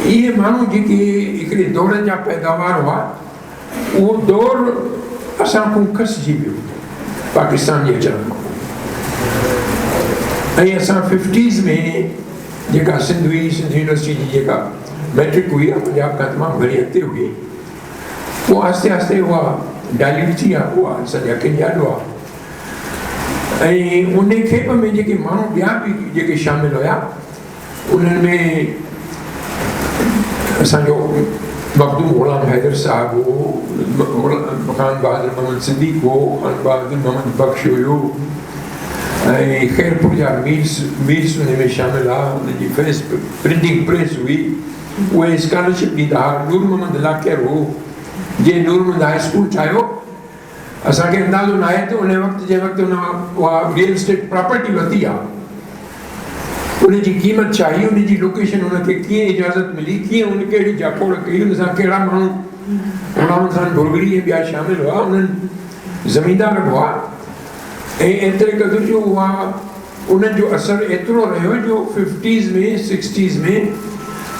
ये माण्हू जेके हिकिड़े दौर जा पैदावार हुआ उहो दौर असां खां खसिजी वियो पाकिस्तान जे अचण खां पोइ। ऐं असां 50s में जेका सिंध हुई, सिंध यूनिवर्सिटी जी जेका मैट्रिक हुई पंजाब खां तमामु घणी अॻिते हुई, पोइ आहिस्ते आहिस्ते उहा डाइल्यूट थी आहे, उहा सॼा किंजाॾो आहे। ऐं उन खेप में जेके माण्हू ॿिया बि जेके शामिलु हुया उन्हनि में असांजो मखदूम गुलाम हैदर साहिबु हो, ख़ान बहादुर मोहम्मद सिद्दीक़ हो, ख़ान बहादुर मोहम्मद बख्श हुयो, ऐं ख़ैरपुर जा मीर्स उन में शामिलु आहे। उनजी फर्स्ट प्रिंटिंग प्रेस हुई, उहे स्कॉलरशिप ॾींदा हुआ। नूर मोहम्मद लाकेर हो, जे नूर मोहम्मद हाई स्कूल ठाहियो। असांखे अंदाज़ो न आहे त उन वक़्तु जंहिं वक़्तु उहा रियल एस्टेट प्रॉपर्टी वरिती आहे उनजी क़ीमत छा हुई, उनजी लोकेशन उनखे कीअं इजाज़त मिली, कीअं उन कहिड़ी जापोड़ कई, उन सां कहिड़ा माण्हू गुलाम खान भुरगड़ी ऐं ॿिया शामिलु हुआ, उन्हनि ज़मींदार हुआ। ऐं एतिरे क़दुरु जो उहा उन्हनि जो असरु एतिरो रहियो जो 50s में 60s में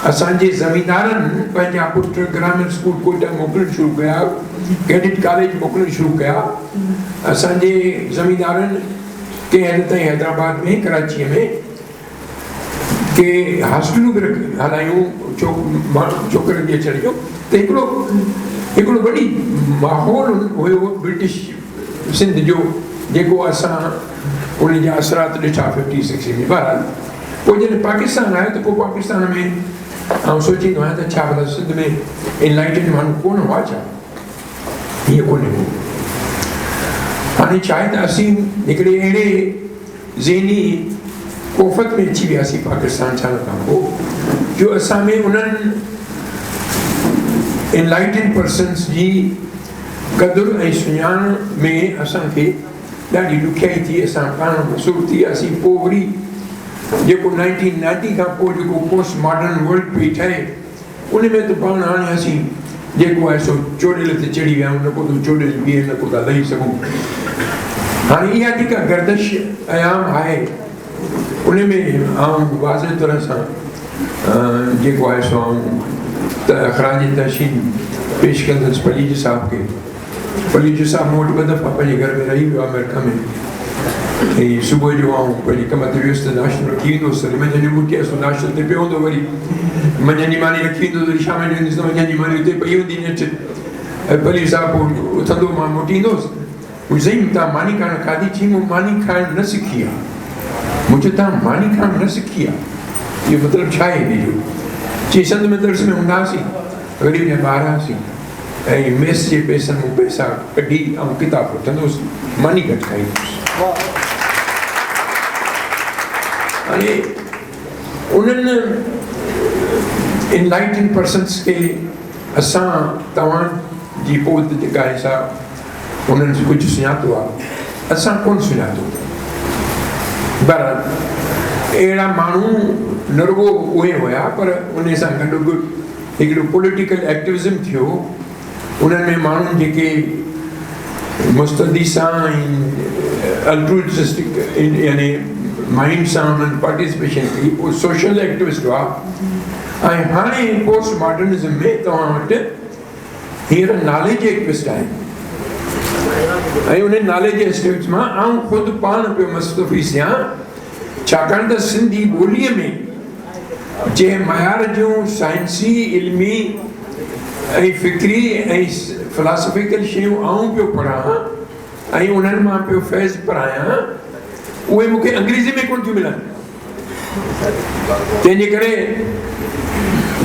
असांजे ज़मींदारनि पंहिंजा पुट ग्रामीण स्कूल कोटा मोकिलणु शुरू कया, कैडेट कॉलेज मोकिलणु शुरू कया। असांजे ज़मींदारनि कंहिं हद ताईं हैदराबाद में कराचीअ में के हॉस्टलूं बि हलायूं छोकिरनि जे अचण जो। त हिकिड़ो वॾी माहौल हुयो ब्रिटिश सिंध जो, जेको असां उन जा असरात ॾिठा 50 60 में। बहरहाल पोइ जॾहिं पाकिस्तान आयो त पोइ पाकिस्तान में आउं सोचींदो आहियां त छा भला सिंध में इनलाइटेड माण्हू कोन हुआ छा? हीअं कोन्हे को। हाणे छा आहे त असीं हिकिड़े अहिड़े ज़हनी कोफ़त में अची वियासीं पाकिस्तान थियण खां पोइ जो असां में उन्हनि इनलाइटेड पर्सन्स जी क़दुरु ऐं सुञाण में असांखे ॾाढी ॾुखियाई थी। असां पाण मसूर थी वियासीं। पोइ वरी जेको 1990 खां पोइ जेको पोस्ट मॉडर्न वर्ल्ड पई ठहे उन में त पाण हाणे असीं जेको आहे सो चोॾियल ते चढ़ी विया आहियूं, न को त चोॾियल बीहे, न को था लही सघूं। हाणे इहा जेका गर्दिश क़याम आहे उन में आउं वाज़ह तरह सां जेको आहे सो आउं ख़राज तहसीन पेश कंदुसि पलीज साहिब खे। पलीज साहिब मूं वटि 2 दफ़ा पंहिंजे घर में रही वियो आहे अमेरिका में। ऐं सुबुह जो आउं पंहिंजे कम ते वियुसि त नाश्तो रखी ईंदुसि, मंझंदि जो मुठी असो नाश्तो ते पियो हूंदो, वरी मंझंदि जी मानी रखी ईंदो, वरी शाम जो ईंदुसि त मंझंदि जी मानी उते पई हूंदी नेठि। ऐं पलीज साहिब पोइ उथंदो, मां मोटी ईंदुसि। मूं चई तव्हां मानी कान खाधी? चई मूं मानी खाइणु न सिखी आहे। मूं चयो तव्हां मानी खाइणु न सिखी आहे, इहो मतिलबु छा आहे हिन जो? चई संत में दर्स में हूंदा हुआसीं, ग़रीब जा ॿार हुआसीं ऐं मेस जे पैसनि मूं पैसा कढी ऐं किताब वठंदुसि, मानी घटि खाईंदुसि। हाणे उन्हनि इनलाइटेड पर्सन्स खे असां तव्हांजी पोत जेका आहे सा उन्हनि कुझु सुञातो आहे, असां कोन सुञातो। बहरहाल अहिड़ा माण्हू न रुॻो उहे हुया, पर उन सां गॾु गॾु हिकिड़ो पॉलिटिकल एक्टिविज़म थियो। उन्हनि में माण्हू जेके मुस्तदी सां ऐं अल्ट्रुइस्टिक यानी माइंड सां उन्हनि पार्टिसिपेशन कई, उहो सोशल एक्टिविस्ट हुआ। ऐं हाणे पोस्ट मॉडर्निज़म में तव्हां वटि हींअर नॉलेज एक्टिविस्ट आहिनि। ऐं उन नॉलेज एक्टिविस्ट मां आउं ख़ुदि पाण पियो मुस्तफ़ी थियां, छाकाणि त सिंधी ॿोलीअ में जंहिं मयार जूं साइंसी इल्मी ऐं फ़िक्री ऐं फिलासफ़िकल शयूं आउं पियो पढ़ां ऐं उन्हनि मां पियो फैज़ पढ़ायां, उहे मूंखे अंग्रेज़ी में कोन थियूं मिलनि। तंहिंजे करे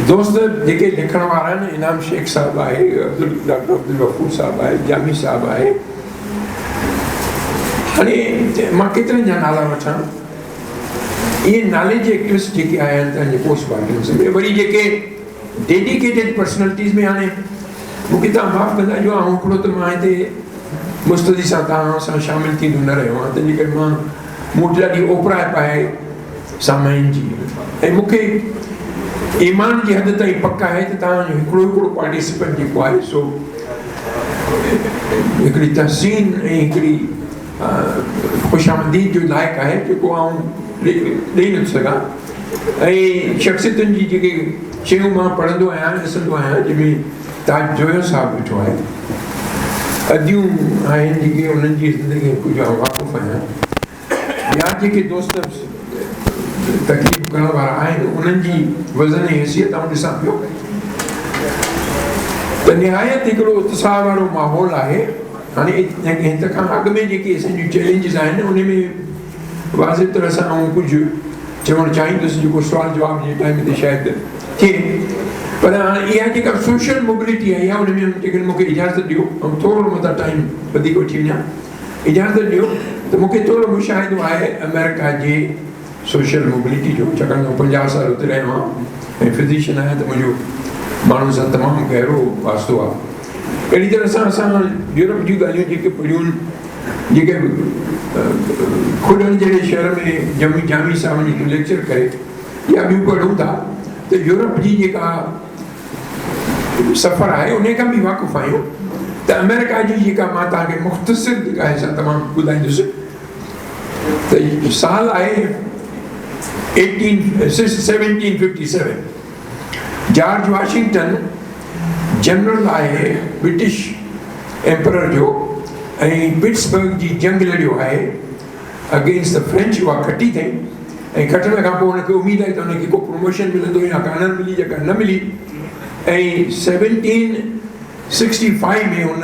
दोस्त जेके लिखण वारा आहिनि, इनाम शेख साहिबु आहे, डॉक्टर अब्दुल गफूर साहिबु आहे, जामी साहिबु आहे। हाणे मां केतिरनि जा नाला वठां। इहे नॉलेज एक्टिविस्ट जेके आया आहिनि तव्हांजे पोस्ट मॉडर्निज़म में, वरी जेके डेडिकेटेड पर्सनैलिटीज़ में, हाणे मूंखे तव्हां माफ़ु कंदा जो आउं हिकिड़ो त मां हिते मुस्तदी सां तव्हां सां शामिलु थींदो न रहियो आहियां, तंहिंजे करे मां मूं वटि ॾाढी ओपराइप आहे सामाइन जी। ऐं मूंखे ईमान जी हद ताईं पक आहे त तव्हांजो हिकिड़ो पार्टिसिपेंट जेको आहे सो हिकिड़ी तहसीन ऐं हिकिड़ी ख़ुशामदीद जो लाइक़ु आहे, जेको आउं ॾेई नथो सघां। ऐं शख़्सियतुनि जी जेके शयूं मां पढ़ंदो आहियां ॾिसंदो आहियां जंहिंमें ताज जोयो साहिबु वेठो आहे, अदियूं आहिनि जेके उन्हनि जी ज़िंदगी कुझु वाक़ुफ़ु आहियां, ॿिया जेके दोस्त तकलीफ़ करण वारा आहिनि उन्हनि जी वज़न ऐं हैसियत आउं ॾिसां पियो त निहायत हिकिड़ो उत्साह वारो माहौल आहे। हाणे हिन खां अॻु में जेके असांजियूं चैलेंजिस आहिनि उन में वाज़िब तरह सां आउं कुझु चवणु चाहींदुसि जेको सुवाल जवाब जे टाइम ते शायदि थिए, पर हाणे इहा जेका सोशल मोबिलिटी आहे इहा उन में जेकॾहिं मूंखे इजाज़त ॾियो ऐं थोरो मतिलबु टाइम वधीक वठी वञा, इजाज़त ॾियो त मूंखे थोरो मुशाहिदो आहे अमेरिका जे सोशल मोबिलिटी जो, छाकाणि त 50 साल हुते रहियो आहियां ऐं फिज़िशियन आहियां त मुंहिंजो माण्हुनि सां तमामु गहिरो वास्तो आहे। अहिड़ी तरह सां असां यूरोप जूं ॻाल्हियूं जेके पढ़ियूं जेके खुॾनि जहिड़े शहर में जामी सां वञी लेक्चर करे या ॿियूं पढ़ूं था त यूरोप जी जेका सफ़र आहे उन खां बि वाक़ुफ़ु आहियूं त अमेरिका जी जेका मां तव्हांखे मुख़्तसिर जेका आहे सा तमामु ॿुधाईंदुसि त साल आहे 1757। जॉर्ज वाशिंगटन जनरल आहे ब्रिटिश एम्परर जो ऐं पिट्सबर्ग जी जंग लड़ियो आहे अगेंस्ट द फ्रेंच। उहा खटी अथई ऐं खटण खां पोइ हुनखे उमेदु आहे त हुनखे को प्रमोशन मिलंदो या कान मिली जेका न मिली, ऐं 1765 में हुन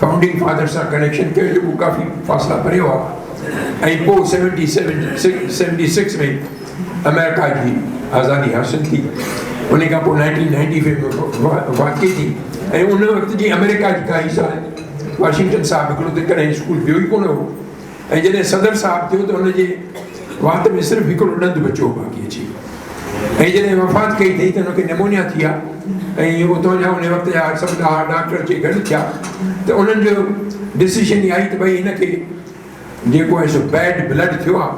फाउंडिंग फादर सां कनेक्शन कयो जेको काफ़ी फ़ासिला परे हुआ, ऐं पोइ 76 में अमेरिका जी आज़ादी हासिल थी। उन खां पोइ 1995 में वाक़ई थी ऐं उन वक़्त जी अमेरिका जी काई साल वाशिंगटन साहिबु हिकिड़ो त कॾहिं स्कूल वियो ई कोन हो, ऐं जॾहिं सदर साहिबु थियो त हुनजे वात में सिर्फ़ु हिकिड़ो ॾंदु बचियो बाक़ी अची, ऐं जॾहिं वफ़ात कई अथई त हुनखे निमोनिया थी आहे ऐं उतां जा उन वक़्त जा सभु डॉक्टर जे गॾु थिया त उन्हनि जो डिसीशन इहा आई त भई हिनखे जेको आहे सो बैड ब्लड थियो आहे,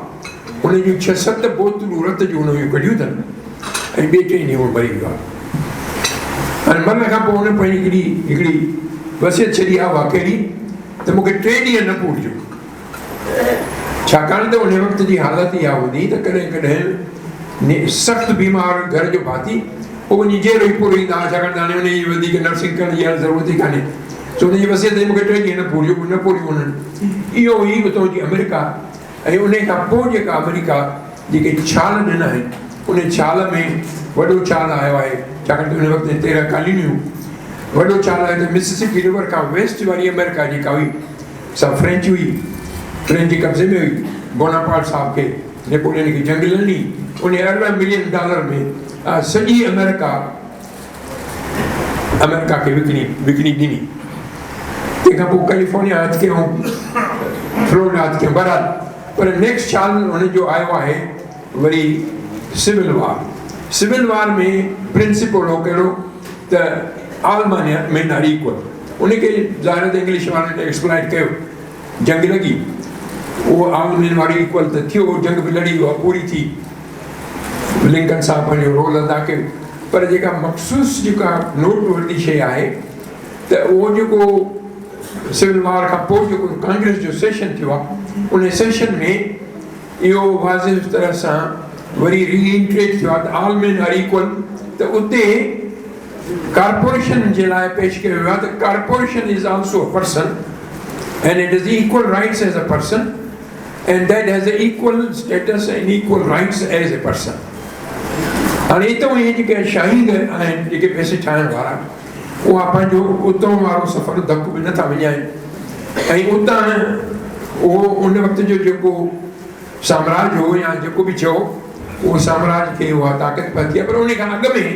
हुन जूं 6-7 बोतलूं रत जूं हुन जूं कढियूं अथनि ऐं ॿिए 3 ॾींहं मरी वियो आहे। हाणे मरण खां पोइ हुन पंहिंजी हिकिड़ी वसियत छॾी आहे, उहा कहिड़ी त मूंखे 3 ॾींहं न पूरजो, छाकाणि त उन वक़्त जी हालत इहा हूंदी त कॾहिं कॾहिं सख़्तु बीमार घर जो भाती पोइ वञी जेरो ई पूरो ईंदा हुआ, छाकाणि त हाणे हुनजी वधीक नर्सिंग करण जी ज़रूरत ई कान्हे, सो हुनजी वसियत मूंखे 3 ॾींहं न पूरजो, न पूरियूं उन्हनि। इहो ई उतां जी अमेरिका ऐं उन खां पोइ जेका अमेरिका जेके छाल ॾिना आहिनि उन छाल में वॾो छाल आयो आहे, छाकाणि त उन वक़्त 13 कॉलोनियूं, वॾो छाल आहे त मिसिसिपी रिवर खां वेस्ट वारी अमेरिका जेका हुई सा फ्रेंच हुई, फ्रेंच जे कब्ज़े में हुई। बोनापार्ट साहिब खे नेपोलियन खे जंग लड़ी, उन $11 मिलियन में सॼी अमेरिका खे विकिणी ॾिनी। तंहिंखां पोइ कैलिफोर्निया हथ कयूं, फ्लोरिडा हथ कयूं, बहरहाल पर नेक्स्ट साल हुनजो आयो आहे वरी सिविल वार में प्रिंसिपल हो कहिड़ो त ऑल मैन आर इक्वल, उनखे ज़ाहिर त इंग्लिश वारनि ने एक्सप्लाइट कयो, जंग लॻी, उहो ऑल मैन वारी इक्वल त थियो, जंग बि लड़ी, उहा पूरी थी, लिंकन साहब पंहिंजो रोल अदा कयो। पर जेका मखसूस जेका नोटवर्दी शइ आहे त उहो जेको सिविल वार खां पोइ जेको कांग्रेस जो सेशन थियो आहे, उन सेशन में इहो वाज़िब तरह सां वरी रीइंट्रेट थियो आहे त ऑल मैन आर इक्वल, त उते कॉर्पोरेशन जे लाइ पेश कयो वियो आहे त corporation is also a person and it is equal rights as a person and that has a equal status and equal rights as a person. हाणे हितां इहे जेके शाहीद आहिनि जेके पैसे ठाहिण वारा, उहा पंहिंजो उतां वारो सफ़र धकु बि नथा विञाइनि, ऐं उतां उहो उन वक़्त जो जेको साम्राज्य हो या जेको बि चयो उहो साम्राज्य खे उहा ताक़त पइजी आहे। पर उन खां अॻु में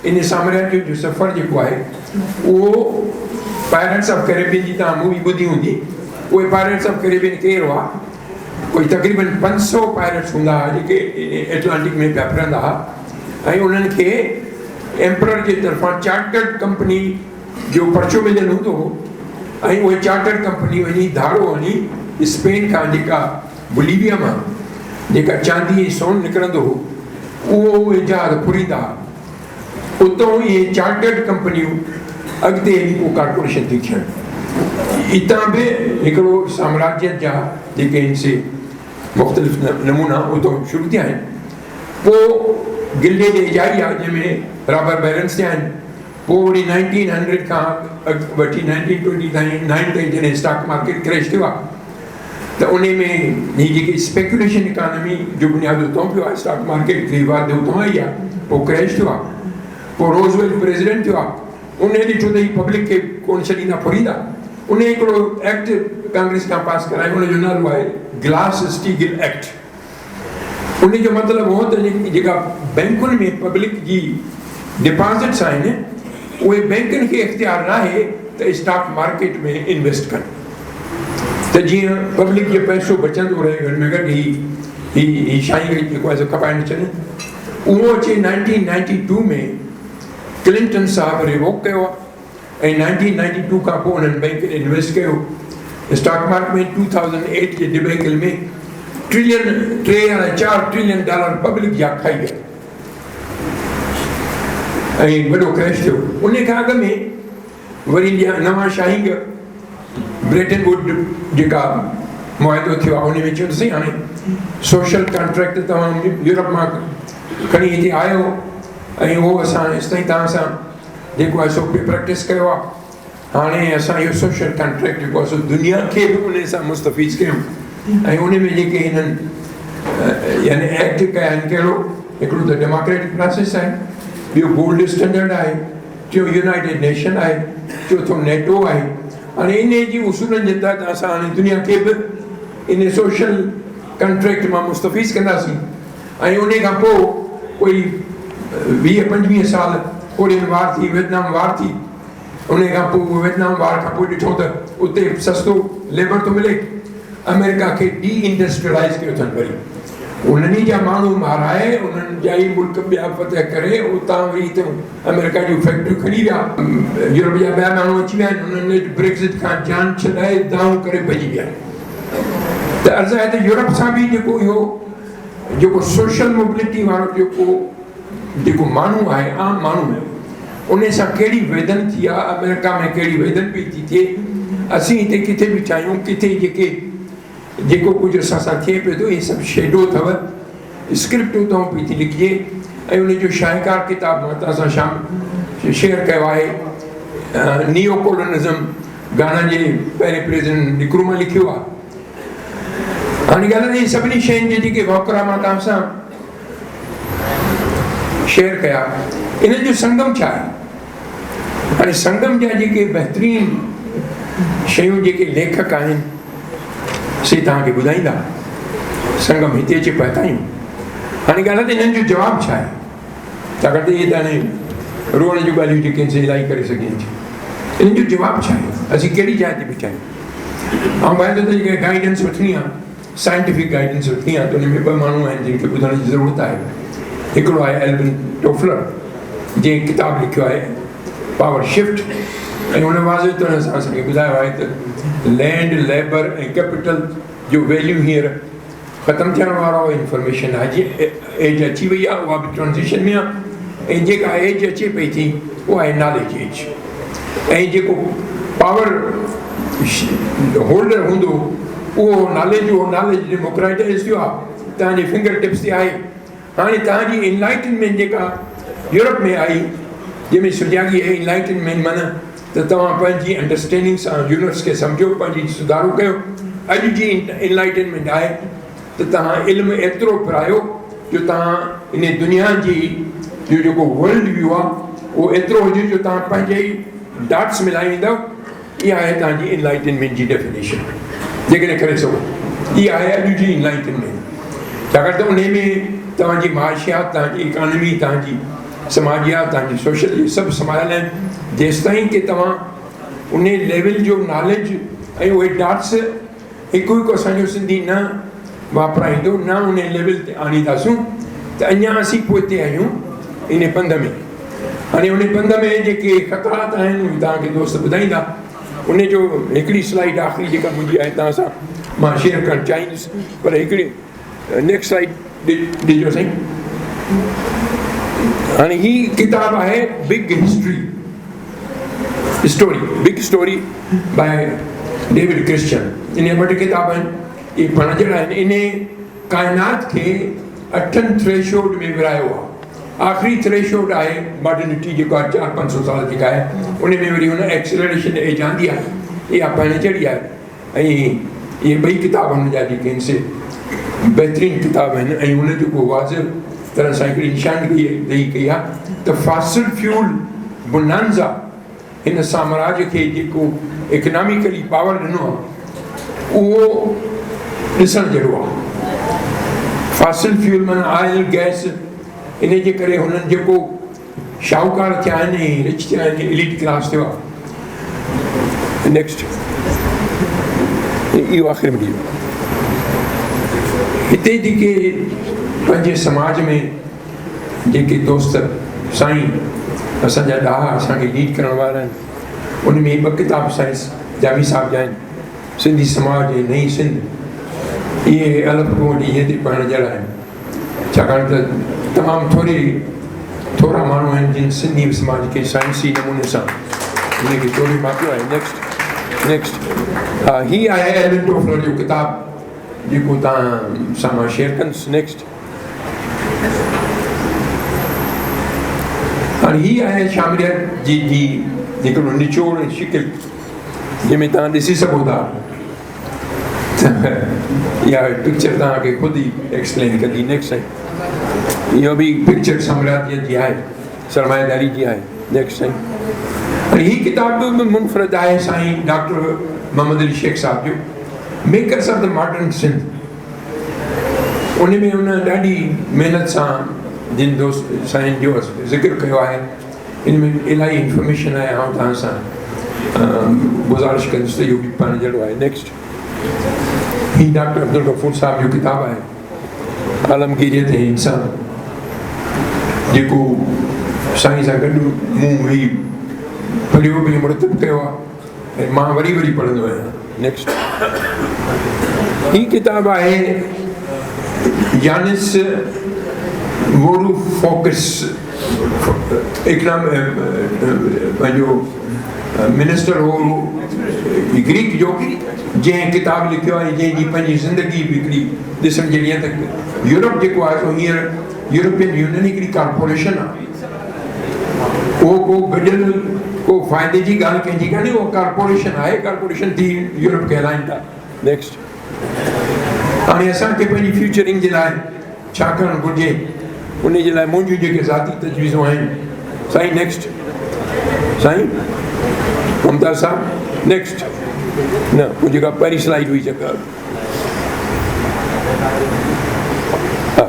इन साम्राज्य जो सफ़र जेको आहे उहो पायरेट्स ऑफ कैरेबियन जी तव्हां मूवी ॿुधी हूंदी, उहे पायरेट्स ऑफ कैरेबियन केरु हुआ? कोई तक़रीबन 500 पायरेट्स हूंदा हुआ जेके एटलांटिक में पिया फिरंदा हुआ, ऐं उन्हनि खे एम्परर जे तरफ़ां चार्टर्ड कंपनी जो पर्चो मिलियल हूंदो हो, ऐं उहे चार्टर्ड कंपनी वञी धाड़ो वञी स्पेन खां जेका बोलीविया मां जेका चांदी ऐं सोन निकिरंदो हो उहो उहे जहाज़ फुरींदा हुआ। उतां इहे चार्टर्ड कंपनियूं अॻिते हली पोइ कॉर्पोरेशन थी थियनि। हितां बि हिकिड़ो साम्राज्य जा जेके आहिनि से मुख़्तलिफ़ नमूना उतां शुरू थिया आहिनि, पोइ गिल्डे जे इजाई आहे जंहिंमें रॉबर्ट बैरन्स थिया आहिनि, पोइ वरी 1900 खां वठी 1929 ताईं जॾहिं स्टॉक मार्केट क्रैश थियो आहे त उन में ही जेकी स्पेकुलेशन इकॉनमी जो बुनियादु उतां पियो आहे, स्टॉक मार्केट जी वाधि उतां आई आहे, पोइ क्रैश थियो आहे, पोइ रोज़वेल्ट प्रेसिडेंट थियो आहे, उन ॾिठो त ही पब्लिक खे कोन छॾींदा फुरींदा, उन हिकिड़ो एक्ट कांग्रेस खां पास करायो, उनजो नालो आहे ग्लास स्टीगल एक्ट। उन जो मतिलबु हो त जेका बैंकुनि में पब्लिक जी डिपॉज़िट्स आहिनि उहे बैंकुनि खे इख्तियार न आहे त स्टॉक मार्केट में इन्वेस्ट कनि, त जीअं पब्लिक जो पैसो बचंदो रहे, हुन में गॾु ही शाही जेको आहे खपाए न छॾनि। उहो अचे 1992 में क्लिंटन साहब रिवोक कयो आहे, ऐं 1992 खां पोइ उन्हनि बैंक इन्वेस्ट कयो स्टॉक मार्केट में। 2008 जे डिबेकल में $3 या $4 ट्रिलियन पब्लिक जा खाई विया ऐं वॾो क्रैश थियो। उन खां अॻु में वरी नवां शाही ब्रेटन वुड जेका मुआहिदो थियो आहे, उन में चयोसीं हाणे सोशल कॉन्ट्रैक्ट तव्हां यूरोप मां खणी हिते आयो ऐं उहो असां तेसिताईं तव्हां सां जेको आहे सो प्रैक्टिस कयो आहे, हाणे असां इहो सोशल कॉन्ट्रैक्ट जेको आहे सो दुनिया खे बि उन सां मुस्तफ़ीज़ कयूं। ऐं उन में जेके हिननि यानी एक्ट कया आहिनि, कहिड़ो हिकिड़ो त डेमोक्रेटिक प्रोसेस आहे, ॿियो गोल्ड स्टैंडर्ड आहे, टियों यूनाइटेड नेशन आहे, चौथों नेटो आहे। हाणे इन जी उसूलनि जे तहत असां हाणे दुनिया खे बि इन सोशल कॉन्ट्रैक्ट मां मुस्तफ़ीज़ कंदासीं। ऐं उन खां पोइ कोई 20-25 साल कोरियन वार थी, वियतनाम वार थी, उन खां पोइ वियतनाम वार खां पोइ ॾिठो त उते सस्तो लेबर थो मिले, अमेरिका खे डी इंडस्ट्रियलाइज़ कयो अथनि, वरी उन्हनि जा माण्हू माराए, उन्हनि जा ई मुल्क ॿिया फतह करे उतां वरी हिते अमेरिका जूं फैक्ट्रियूं खणी विया, यूरोप जा ॿिया माण्हू अची विया आहिनि, उन्हनि ब्रेक्सिट खां जान छॾाए दाऊं करे भॼी विया आहिनि। त अर्ज़ु आहे त यूरोप सां बि जेको इहो जेको सोशल मोबिलिटी वारो जेको माण्हू आहे, आम माण्हू, उन सां कहिड़ी वेदन थी आहे, अमेरिका में कहिड़ी वेदन पई थी थिए, असीं हिते किथे बि चाहियूं, किथे जेको कुझु असां सां थिए पियो थो, इहे सभु शेडो अथव, स्क्रिप्ट उतां पई थी लिखिजे। ऐं उनजो शाहकार किताब मां तव्हां सां शेयर कयो आहे, नियो कॉलोनिज़म, गाना जे पहिरें प्रेसिडेंट निक्रुमा लिखियो आहे। हाणे ॻाल्हि आहे सभिनी शयुनि जे जेके वाकरा मां तव्हां सां शेयर कया, इन्हनि जो संगम छा आहे? हाणे संगम जा जेके बहितरीन शयूं जेके लेखक आहिनि से तव्हांखे ॿुधाईंदा, संगम हिते अचे पहुतायूं। हाणे ॻाल्हि आहे त इन्हनि जो जवाबु छा आहे, छाकाणि त इहे त हाणे रोअण जूं ॻाल्हियूं जेके आहिनि से इलाही करे सघनि थियूं। इन्हनि जो जवाबु छा आहे, असीं कहिड़ी जाइ ते बीठा आहियूं? ऐं ॿाहिरि त जेके गाइडेंस वठणी आहे, साइंटिफिक गाइडेंस वठणी आहे, त उन में ॿ माण्हू आहिनि जिन खे ॿुधण जी ज़रूरत आहे। हिकिड़ो आहे एल्विन टोफलर, जंहिं किताबु लिखियो आहे पावर शिफ्ट, ऐं हुन वाज़े तरह सां असांखे ॿुधायो आहे त लैंड, लेबर ऐं कैपिटल जो वैल्यू हींअर ख़तमु थियण वारो इंफॉर्मेशन आहे। जीअं एज अची वई आहे, उहा बि ट्रांज़िशन में आहे, ऐं जेका एज अचे पई थी उहा आहे नॉलेज एज। ऐं जेको पावर होल्डर हूंदो उहो नॉलेज डेमोक्रेटाइज़ थियो आहे, तव्हांजे फिंगर टिप्स ते आहे। हाणे तव्हांजी इनलाइटनमेंट जेका यूरोप में आई, जंहिंमें सुजागी आहे इनलाइटनमेंट माना त तव्हां पंहिंजी अंडरस्टैंडिंग सां यूनिवर्स खे सम्झो, पंहिंजी सुधारो कयो। अॼु जी इनलाइटनमेंट आहे त तव्हां इल्मु एतिरो पिरायो जो तव्हां इन दुनिया जी जो जेको वर्ल्ड व्यू आहे उहो एतिरो हुजे जो तव्हां पंहिंजे ई डाट्स मिलाए ईंदव। इहा आहे तव्हांजी इनलाइटनमेंट जी डेफिनेशन, जेकॾहिं करे सघो। इहा आहे अॼु जी इनलाइटनमेंट, छाकाणि त उन में तव्हांजी माशियात, तव्हांजी इकॉनमी, तव्हांजी समाजियात, तव्हांजी सोशल, इहे सभु संभालियल आहिनि। जेसिताईं की तव्हां उन लेवल जो नॉलेज ऐं उहे डाट्स हिकु असांजो सिंधी न वापराईंदो, न उन लेवल ते आणींदासूं, त अञा असीं पोइते आहियूं इन पंध में। हाणे उन पंध में जेके ख़तरात आहिनि उहे तव्हांखे दोस्त ॿुधाईंदा। उन जो हिकिड़ी स्लाइड आख़िरी जेका मुंहिंजी आहे तव्हां सां मां शेयर करणु चाहींदुसि, पर हिकिड़ी नेक्स्ट स्लाइड ॾिजो साईं। हाणे ही किताबु आहे big story by David Christian. इन ॿ टे किताब आहिनि, इहे पढ़ण जहिड़ा आहिनि। इन काइनात खे 8 थ्रेशोल्ड में विरायो आहे. आख़िरी थ्रेशोल्ड आहे मॉडर्निटी जेको आहे 400-500 साल जेका आहे उन में वरी हुन एक्सेलरेशन एज आंदी आहे इहा पाण चढ़ी आहे. ऐं इहे ॿई किताब हुन जा जेके आहिनि से बहितरीनु किताब आहिनि. ऐं हुन जेको वाज़िब तरह सां हिकिड़ी निशानगी ॾेई कई आहे त फॉसिल फ्यूल बोनांज़ा हिन साम्राज्य खे जेको इकनॉमिकली पावर ॾिनो आहे उहो ॾिसणु जहिड़ो आहे. फॉसिल फ्यूल माना ऑयल गैस इन जे करे हुननि जेको शाहूकार थिया आहिनि रिच थिया आहिनि एलीट क्लास थियो आहे. नेक्स्ट इहो आख़िर में ॾींहुं हिते जेके पंहिंजे समाज में जेके दोस्त साईं असांजा ॾाहा असांखे लीड करण वारा आहिनि उन में 2 किताब साईं जामी साहिब जा आहिनि सिंधी समाज ऐं नई सिंध. इहे अलॻि वॾी इहे ते पढ़ण जहिड़ा आहिनि छाकाणि त तमामु थोरा माण्हू आहिनि जिन सिंधी समाज खे साइंसी नमूने सां हिनखे जोड़े मापियो आहे. नेक्स्ट हा हीअ आहे एलिमेंट ऑफ लॉ जो किताबु जेको तव्हां सां मां शेयर कंदुसि. नेक्स्ट हाणे हीअ आहे शामिलियत जी हिकिड़ो निचोड़ ऐं शिकिल जंहिंमें तव्हां ॾिसी सघो था इहा पिक्चर तव्हांखे ख़ुदि ई एक्सप्लेन कंदी. नेक्स्ट साईं इहो बि पिक्चर साम्राज्य जी आहे सरमाएदारी जी आहे. नेक्स्ट साईं हाणे हीअ किताब बि मुनफ़रद आहे साईं डॉक्टर मोहम्मद अली शेख साहिब जो makers of the modern Sindh. उन में हुन ॾाढी महिनत सां जिन दोस्त साईं जो ज़िक्र कयो आहे इन में इलाही इंफॉर्मेशन आहे. ऐं तव्हां सां गुज़ारिश कंदुसि त इहो बि पाण जहिड़ो आहे. नेक्स्ट हीअ डॉक्टर अब्दुल गफूर साहिब जो किताबु आहे आलमगीरियत ऐं इंसान जेको साईं सां गॾु मूं वेही पढ़ियो बि मुरतब कयो आहे ऐं मां वरी पढ़ंदो आहियां. नेक्स्ट हीअ किताबु आहे यानिस वोरूफोकस पंहिंजो मिनिस्टर हो ग्रीक जो जंहिं किताबु लिखियो आहे जंहिंजी पंहिंजी ज़िंदगी बि हिकिड़ी ॾिसण जहिड़ी आहे त यूरोप जेको आहे सो हींअर यूरोपियन यूनियन हिकिड़ी कॉर्पोरेशन आहे. उहो को गॾियल को फ़ाइदे जी ॻाल्हि कंहिंजी कान्हे उहो कॉर्पोरेशन आहे. कॉर्पोरेशन थी यूरोप कहलाइनि था. नेक्स्ट हाणे असांखे पंहिंजी फ्यूचरिंग जे लाइ छा करणु घुरिजे उन जे लाइ मुंहिंजूं जेके ज़ाती तजवीज़ूं आहिनि साईं. नेक्स्ट साईं ममता साहब. नेक्स्ट न उहो जेका पहिरीं स्लाइड हुई जेका हा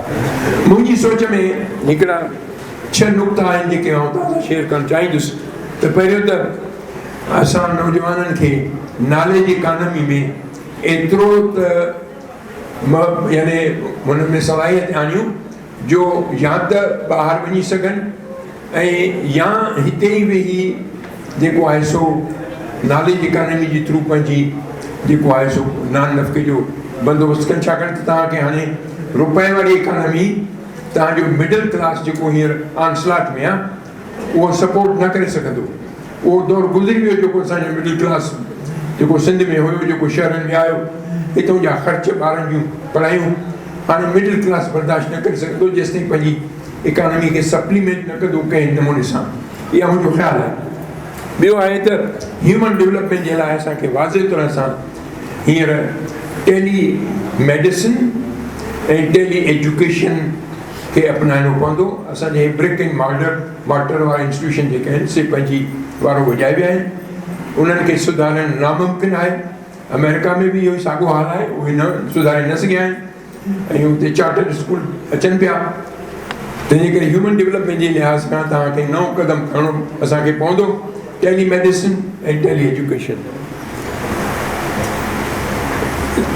मुंहिंजी सोच में हिकिड़ा 6 नुक़्ता आहिनि जेके आउं तव्हां सां शेयर करणु चाहींदुसि. त पहिरियों त असां नौजवाननि खे नॉलेज इकानमी में एतिरो त यानी हुन में सलाहियत आणियूं जो या त ॿाहिरि वञी सघनि ऐं या हिते ई वेही जेको आहे सो नॉलेज इकानमी जे थ्रू पंहिंजी जेको आहे सो नान नफ़्के जो बंदोबस्तु कनि. छाकाणि त तव्हांखे हाणे रुपए वारी इकानमी तव्हांजो मिडल क्लास जेको हींअर ऑनस्लॉट में आहे उहो सपोर्ट न करे सघंदो. उहो दौरु गुज़री वियो जेको असांजो मिडल क्लास जेको सिंध में हुयो जेको शहरनि में आयो हितां जा ख़र्च ॿारनि जूं पढ़ायूं हाणे मिडल क्लास बर्दाश्त न करे सघंदो जेसिताईं पंहिंजी इकानमी खे सप्लीमेंट न कंदो कंहिं नमूने सां. इहा मुंहिंजो ख़्यालु आहे. ॿियो आहे त ह्यूमन डेवलपमेंट जे लाइ असांखे वाज़े तरह सां हींअर टेली मेडिसिन ऐं टेली एजुकेशन खे अपनाइणो पवंदो. असांजे ब्रिक एंड मॉर्टर वारा इंस्टीट्यूशन जेके आहिनि से पंहिंजी वारो वॼाए विया आहिनि. उन्हनि खे सुधारणु नामुमकिन आहे. अमेरिका में बि इहो ई साॻियो हाल आहे. उहे न सुधारे न सघिया आहिनि ऐं हुते चार्टर्ड स्कूल अचनि पिया. तंहिंजे करे ह्यूमन डेवलपमेंट जे लिहाज़ खां तव्हांखे नओं क़दम खणणो असांखे पवंदो. टेली मेडिसिन ऐं टेली एजुकेशन.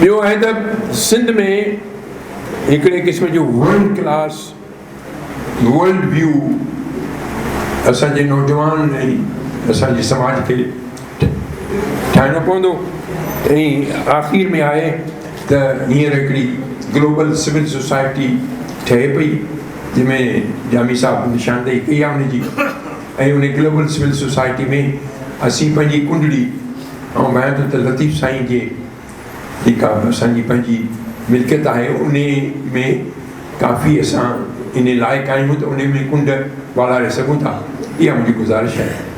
ॿियो आहे त सिंध में हिकिड़े क़िस्म जो वर्ल्ड क्लास वर्ल्ड व्यू असांजे नौजवान ऐं असांजे समाज खे ठाहिणो पवंदो. ऐं आख़िर में आहे त हींअर हिकिड़ी ग्लोबल सिविल सोसाइटी ठहे पई जंहिंमें जामी साहिबु निशानदेही कई आहे उनजी. ऐं उन ग्लोबल सिविल सोसाइटी में असीं पंहिंजी कुंडली ऐं महिनत त लतीफ़ साईं जे जेका असांजी पंहिंजी मिल्कियत आहे उन में काफ़ी असां इन लाइक़ु आहियूं त उन में कुंड वाड़ारे सघूं था। इहा मुंहिंजी गुज़ारिश आहे।